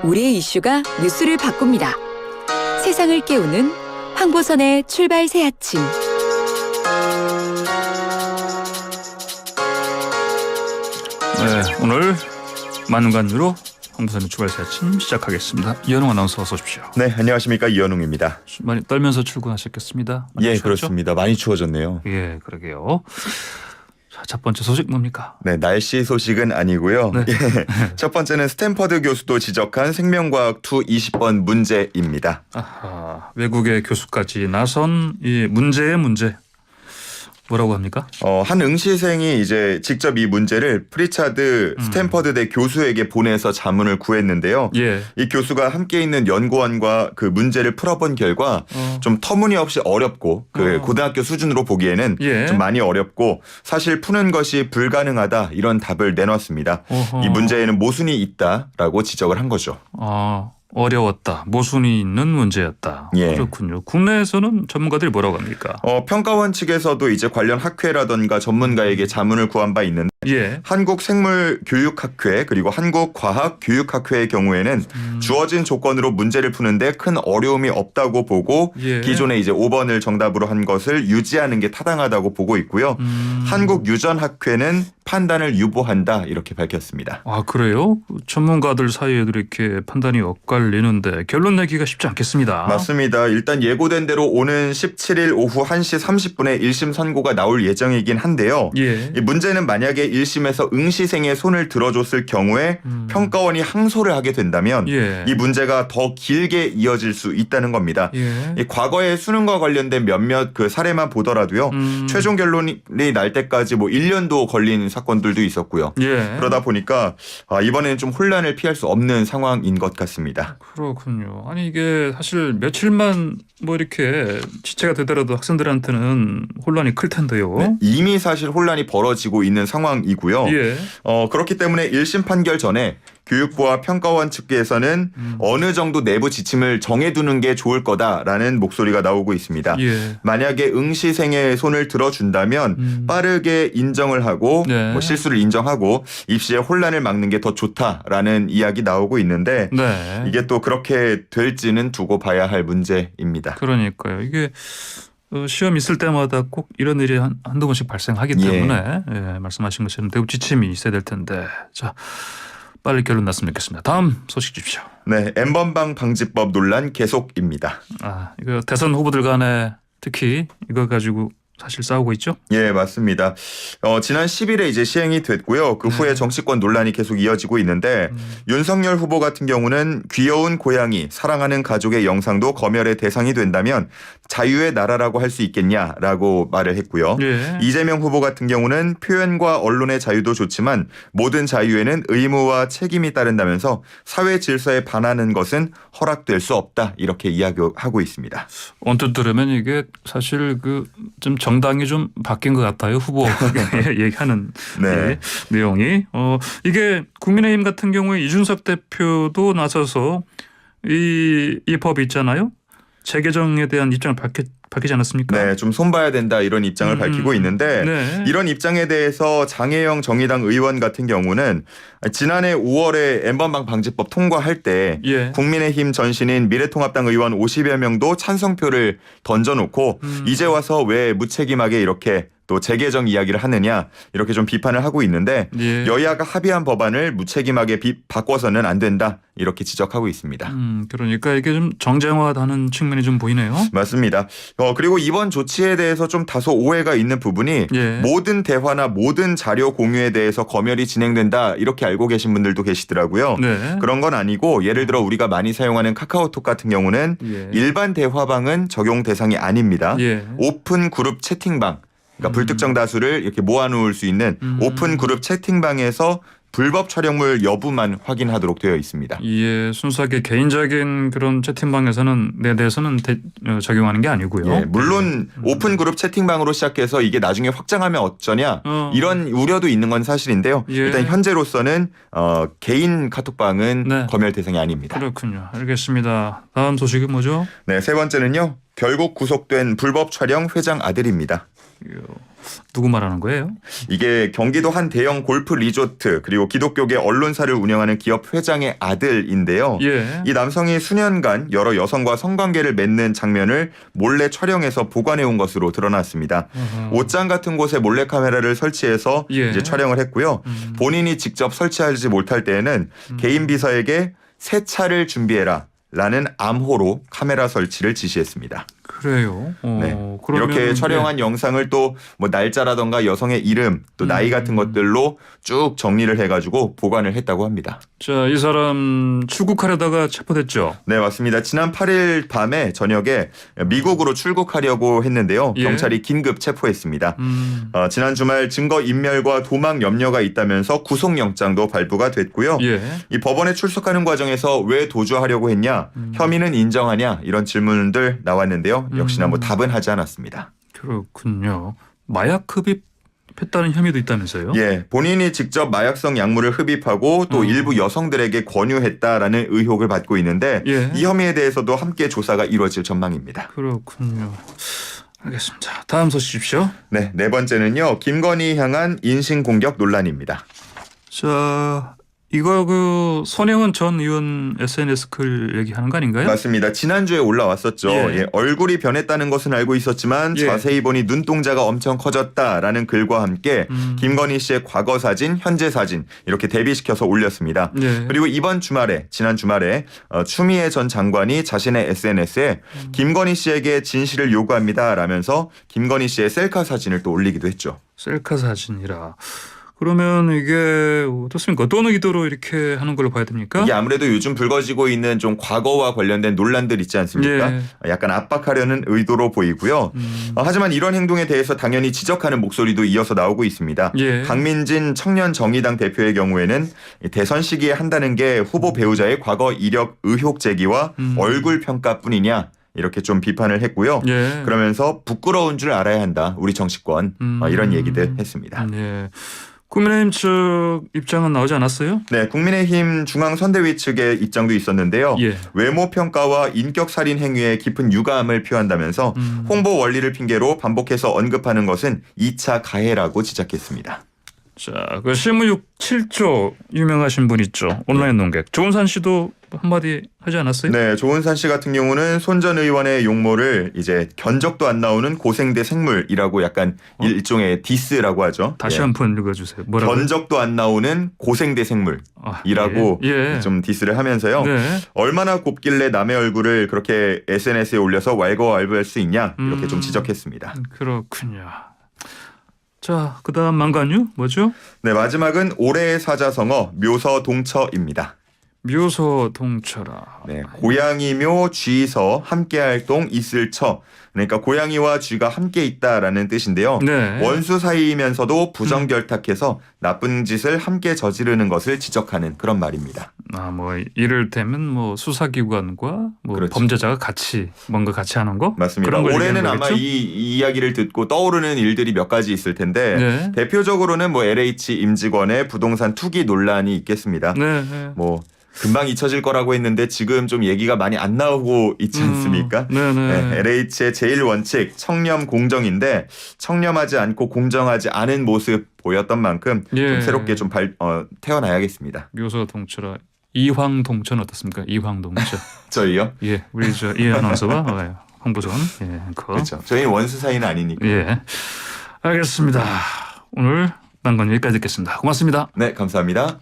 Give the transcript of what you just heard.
우리의 이슈가 뉴스를 바꿉니다. 세상을 깨우는 황보선의 출발 새 아침. 네, 오늘 만관으로 황보선의 출발 새 아침 시작하겠습니다. 이현웅 아나운서 어서 오십시오. 네, 안녕하십니까, 이현웅입니다. 많이 떨면서 출근하셨겠습니다. 예, 추웠죠? 그렇습니다. 많이 추워졌네요. 예, 그러게요. 자, 첫 번째 소식 뭡니까? 네, 날씨 소식은 아니고요. 네. 예, 첫 번째는 스탠퍼드 교수도 지적한 생명과학 2 20번 문제입니다. 아하, 외국의 교수까지 나선 이 문제의 문제. 뭐라고 합니까? 한 응시생이 이제 직접 이 문제를 프리차드 스탠퍼드대 교수에게 보내서 자문을 구했는데요. 예. 이 교수가 함께 있는 연구원과 그 문제를 풀어본 결과 좀 터무니없이 어렵고 그 고등학교 수준으로 보기에는 예. 좀 많이 어렵고 사실 푸는 것이 불가능하다 이런 답을 내놨습니다. 어허. 이 문제에는 모순이 있다라고 지적을 한 거죠. 어려웠다. 모순이 있는 문제였다. 예. 그렇군요. 국내에서는 전문가들이 뭐라고 합니까? 평가원 측에서도 이제 관련 학회라던가 전문가에게 자문을 구한 바 있는데 예. 한국생물교육학회 그리고 한국과학교육학회의 경우에는 주어진 조건으로 문제를 푸는데 큰 어려움이 없다고 보고 예. 기존에 이제 5번을 정답으로 한 것을 유지하는 게 타당하다고 보고 있고요. 한국유전학회는 판단을 유보한다 이렇게 밝혔습니다. 아, 그래요? 전문가들 사이에도 이렇게 판단이 엇갈리는데 결론 내기가 쉽지 않겠습니다. 맞습니다. 일단 예고된 대로 오는 17일 오후 1시 30분에 1심 선고가 나올 예정이긴 한데요. 예. 이 문제는 만약에 1심에서 응시생의 손을 들어줬을 경우에 평가원이 항소를 하게 된다면 예. 이 문제가 더 길게 이어질 수 있다는 겁니다. 예. 이 과거에 수능과 관련된 몇몇 그 사례만 보더라도요. 최종 결론이 날 때까지 뭐 1년도 걸린 사건들도 있었고요. 예. 그러다 보니까 이번에는 좀 혼란을 피할 수 없는 상황인 것 같습니다. 그렇군요. 아니 이게 사실 며칠만 뭐 이렇게 지체가 되더라도 학생들한테는 혼란이 클 텐데요. 네, 이미 사실 혼란이 벌어지고 있는 상황이고요. 예. 그렇기 때문에 1심 판결 전에 교육부와 평가원 측에서는 어느 정도 내부 지침을 정해두는 게 좋을 거다라는 목소리가 나오고 있습니다. 예. 만약에 응시생의 손을 들어준다면 빠르게 인정을 하고 네. 뭐 실수를 인정하고 입시에 혼란을 막는 게 더 좋다라는 이야기 나오고 있는데 네. 이게 또 그렇게 될지는 두고 봐야 할 문제입니다. 그러니까요. 이게 시험 있을 때마다 꼭 이런 일이 한두 번씩 발생하기 때문에 예, 말씀하신 것처럼 대우 지침이 있어야 될 텐데 자 빨리 결론 났으면 좋겠습니다. 다음 소식 주십시오. 네, N번방 방지법 논란 계속입니다. 이거 대선 후보들 간에 특히 이거 가지고 사실 싸우고 있죠? 예, 맞습니다. 지난 10일에 이제 시행이 됐고요. 그 후에 정치권 논란이 계속 이어지고 있는데 윤석열 후보 같은 경우는 귀여운 고양이, 사랑하는 가족의 영상도 검열의 대상이 된다면 자유의 나라라고 할 수 있겠냐라고 말을 했고요. 예. 이재명 후보 같은 경우는 표현과 언론의 자유도 좋지만 모든 자유에는 의무와 책임이 따른다면서 사회 질서에 반하는 것은 허락될 수 없다 이렇게 이야기하고 있습니다. 언뜻 들으면 이게 사실 좀 정당이 좀 바뀐 것 같아요. 후보 얘기하는 네. 내용이. 이게 국민의힘 같은 경우에 이준석 대표도 나서서 이 법이 있잖아요. 재개정에 대한 입장을 밝히지 않았습니까? 네, 좀 손봐야 된다 이런 입장을 밝히고 있는데 네. 이런 입장에 대해서 장혜영 정의당 의원 같은 경우는 지난해 5월에 N번방 방지법 통과할 때 예. 국민의힘 전신인 미래통합당 의원 50여 명도 찬성표를 던져놓고 이제 와서 왜 무책임하게 이렇게 또 재개정 이야기를 하느냐 이렇게 좀 비판을 하고 있는데 예. 여야가 합의한 법안을 무책임하게 바꿔서는 안 된다 이렇게 지적하고 있습니다. 그러니까 이게 좀 정쟁화하는 측면이 좀 보이네요. 맞습니다. 그리고 이번 조치에 대해서 좀 다소 오해가 있는 부분이 예. 모든 대화나 모든 자료 공유에 대해서 검열이 진행된다 이렇게 알고 계신 분들도 계시더라고요. 네. 그런 건 아니고 예를 들어 우리가 많이 사용하는 카카오톡 같은 경우는 예. 일반 대화방은 적용 대상이 아닙니다. 예. 오픈 그룹 채팅방 그러니까 불특정 다수를 이렇게 모아놓을 수 있는 오픈 그룹 채팅방에서 불법 촬영물 여부만 확인하도록 되어 있습니다. 예, 순수하게 개인적인 그런 채팅방에서는 내 대해서는 적용하는 게 아니고요. 예, 물론 오픈 그룹 채팅방으로 시작해서 이게 나중에 확장하면 어쩌냐 이런 우려도 있는 건 사실인데요. 예. 일단 현재로서는 개인 카톡방은 네. 검열 대상이 아닙니다. 그렇군요. 알겠습니다. 다음 소식은 뭐죠? 네, 세 번째는요. 결국 구속된 불법 촬영 회장 아들입니다. 누구 말하는 거예요? 이게 경기도 한 대형 골프 리조트 그리고 기독교계 언론사를 운영하는 기업 회장의 아들인데요. 예. 이 남성이 수년간 여러 여성과 성관계를 맺는 장면을 몰래 촬영해서 보관해 온 것으로 드러났습니다. 옷장 같은 곳에 몰래카메라를 설치해서 예. 이제 촬영을 했고요. 본인이 직접 설치하지 못할 때에는 개인 비서에게 새 차를 준비해라 라는 암호로 카메라 설치를 지시했습니다. 그래요. 네. 그러면 이렇게 촬영한 영상을 또 뭐 날짜라던가 여성의 이름 또 나이 같은 것들로 쭉 정리를 해가지고 보관을 했다고 합니다. 자, 이 사람 출국하려다가 체포됐죠. 네, 맞습니다. 지난 8일 밤에 저녁에 미국으로 출국하려고 했는데요. 예. 경찰이 긴급 체포했습니다. 지난 주말 증거 인멸과 도망 염려가 있다면서 구속영장도 발부가 됐고요. 예. 이 법원에 출석하는 과정에서 왜 도주하려고 했냐, 혐의는 인정하냐 이런 질문들 나왔는데요. 역시나 뭐 답은 하지 않았습니다. 그렇군요. 마약 흡입했다는 혐의도 있다면서요? 예, 본인이 직접 마약성 약물을 흡입하고 또 일부 여성들에게 권유했다라는 의혹을 받고 있는데 예. 이 혐의에 대해서도 함께 조사가 이루어질 전망입니다. 그렇군요. 알겠습니다. 다음 소식 주십시오. 네, 네 번째는요. 김건희 향한 인신공격 논란입니다. 자, 이거 그 손혜원 전 의원 SNS 글 얘기하는 거 아닌가요? 맞습니다. 지난주에 올라왔었죠. 예. 예, 얼굴이 변했다는 것은 알고 있었지만 예. 자세히 보니 눈동자가 엄청 커졌다라는 글과 함께 김건희 씨의 과거 사진, 현재 사진 이렇게 대비시켜서 올렸습니다. 예. 그리고 지난 주말에 추미애 전 장관이 자신의 SNS에 김건희 씨에게 진실을 요구합니다라면서 김건희 씨의 셀카 사진을 또 올리기도 했죠. 셀카 사진이라. 그러면 이게 어떻습니까? 어떤 의도로 이렇게 하는 걸로 봐야 됩니까? 이게 아무래도 요즘 불거지고 있는 좀 과거와 관련된 논란들 있지 않습니까? 예. 약간 압박하려는 의도로 보이고요. 하지만 이런 행동에 대해서 당연히 지적하는 목소리도 이어서 나오고 있습니다. 예. 강민진 청년정의당 대표의 경우에는 대선 시기에 한다는 게 후보 배우자의 과거 이력 의혹 제기와 얼굴 평가뿐이냐 이렇게 좀 비판을 했고요. 예. 그러면서 부끄러운 줄 알아야 한다. 우리 정치권 이런 얘기들 했습니다. 예. 국민의힘 측 입장은 나오지 않았어요? 네, 국민의힘 중앙선대위 측의 입장도 있었는데요. 예. 외모 평가와 인격살인 행위에 깊은 유감을 표한다면서 홍보 원리를 핑계로 반복해서 언급하는 것은 2차 가해라고 지적했습니다. 자, 그 실무육 7조 유명하신 분 있죠. 온라인 논객. 조은산 씨도 한마디 하지 않았어요? 네, 조은산 씨 같은 경우는 손 전 의원의 용모를 이제 견적도 안 나오는 고생대 생물이라고 약간 일종의 디스라고 하죠. 다시 예. 한 번 읽어주세요. 뭐라고? 견적도 안 나오는 고생대 생물이라고 예. 좀 디스를 하면서요. 네. 얼마나 곱길래 남의 얼굴을 그렇게 SNS에 올려서 왈가왈부할 수 있냐 이렇게 좀 지적했습니다. 그렇군요. 자, 그다음 망간유 뭐죠? 네, 마지막은 올해의 사자성어 묘서동처입니다. 묘소 동처라. 네, 고양이묘 쥐서 함께할 동 있을 처. 그러니까 고양이와 쥐가 함께 있다라는 뜻인데요. 네. 원수 사이이면서도 부정결탁해서 나쁜 짓을 함께 저지르는 것을 지적하는 그런 말입니다. 아, 뭐 이를테면 뭐 수사기관과 뭐 그렇죠. 범죄자가 같이 뭔가 같이 하는 거? 맞습니다. 그런 걸 올해는 얘기하는 아마 거겠죠? 이 이야기를 듣고 떠오르는 일들이 몇 가지 있을 텐데 네. 대표적으로는 뭐 LH 임직원의 부동산 투기 논란이 있겠습니다. 네. 네. 뭐 금방 잊혀질 거라고 했는데 지금 좀 얘기가 많이 안 나오고 있지 않습니까? 네네. LH의 제일 원칙 청렴 공정인데 청렴하지 않고 공정하지 않은 모습 보였던 만큼 예. 좀 새롭게 좀 태어나야겠습니다. 묘소 동처라. 이황 동처는 어떻습니까? 이황 동처. 저희요? 예, 우리 저 이 아나운서와 홍보선 예, 앵커. 그렇죠. 저희는 원수 사이는 아니니까. 예, 알겠습니다. 오늘 난건 여기까지 듣겠습니다. 고맙습니다. 네, 감사합니다.